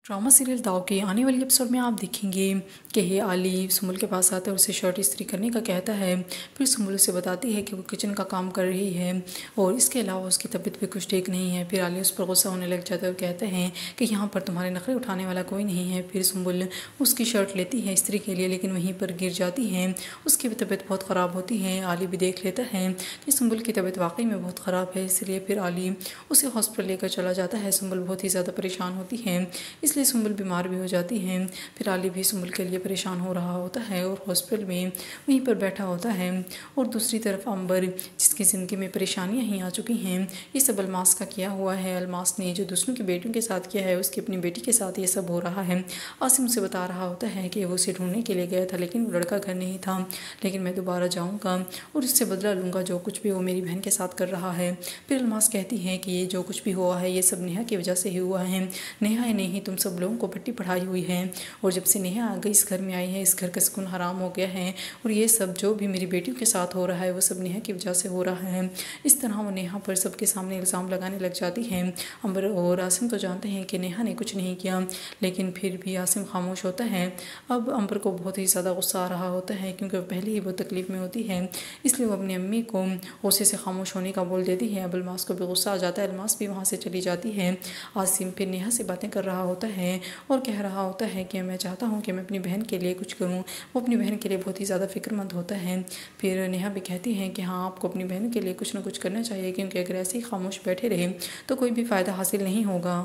Drama serial दाव के आने वाली एपिसोड में आप देखेंगे कि ये आली सुम्बुल के पास आता है और उसे शर्ट इस्त्री करने का कहता है। फिर सुम्बुल उसे बताती है कि वो किचन का काम कर रही है और इसके अलावा उसकी तबीयत भी कुछ ठीक नहीं है। फिर आली उस पर गुस्सा होने लग जाता है और कहते हैं कि यहाँ पर तुम्हारे नखरे उठाने वाला कोई नहीं है। फिर सुम्बुल उसकी शर्ट लेती है इस्त्री के लिए, लेकिन वहीं पर गिर जाती है। उसकी भी तबीयत बहुत ख़राब होती है। आली भी देख लेता है कि सुम्बुल की तबीयत वाकई में बहुत ख़राब है, इसलिए फिर आली उसे हॉस्पिटल लेकर चला जाता है। सुम्बुल बहुत ही ज़्यादा परेशान होती है, इसलिए सुम्बुल बीमार भी हो जाती है। फिर आली भी सुम्बुल के लिए परेशान हो रहा होता है और हॉस्पिटल में वहीं पर बैठा होता है। और दूसरी तरफ अंबर, जिसकी ज़िंदगी में परेशानियां ही आ चुकी हैं, ये सब अलमास का किया हुआ है। अलमास ने जो दूसरों की बेटियों के साथ किया है, उसकी अपनी बेटी के साथ ये सब हो रहा है। आसिम उसे बता रहा होता है कि वो उसे ढूंढने के लिए गया था, लेकिन वो लड़का घर नहीं था, लेकिन मैं दोबारा जाऊँगा और इससे बदला लूँगा जो कुछ भी वो मेरी बहन के साथ कर रहा है। फिर अलमास कहती है कि ये जो कुछ भी हुआ है ये सब नेहा की वजह से ही हुआ है। नेहा ने ही तुम सब लोगों को पट्टी पढ़ाई हुई है और जब से नेहा आ गई इस घर में आई है, इस घर का सुकून हराम हो गया है और ये सब जो भी मेरी बेटियों के साथ हो रहा है वो सब नेहा की वजह से हो रहा है। इस तरह वो नेहा पर सबके सामने इल्ज़ाम लगाने लग जाती है। अंबर और आसिम तो जानते हैं कि नेहा ने कुछ नहीं किया, लेकिन फिर भी आसिम खामोश होता है। अब अंबर को बहुत ही ज़्यादा गुस्सा आ रहा होता है, क्योंकि पहले ही वो तकलीफ़ में होती है, इसलिए वो अपनी अम्मी को गुस्से से खामोश होने का बोल देती है। अब अलमास को भी गुस्सा आ जाता है, अलमास भी वहाँ से चली जाती है। आसिम फिर नेहा से बातें कर रहा होता है और कह रहा होता है कि मैं चाहता हूँ कि मैं अपनी बहन के लिए कुछ करूँ। वो अपनी बहन के लिए बहुत ही ज़्यादा फिक्रमंद होता है। फिर नेहा भी कहती है कि हाँ, आपको अपनी बहन के लिए कुछ ना कुछ करना चाहिए, क्योंकि अगर ऐसे ही खामोश बैठे रहे तो कोई भी फ़ायदा हासिल नहीं होगा।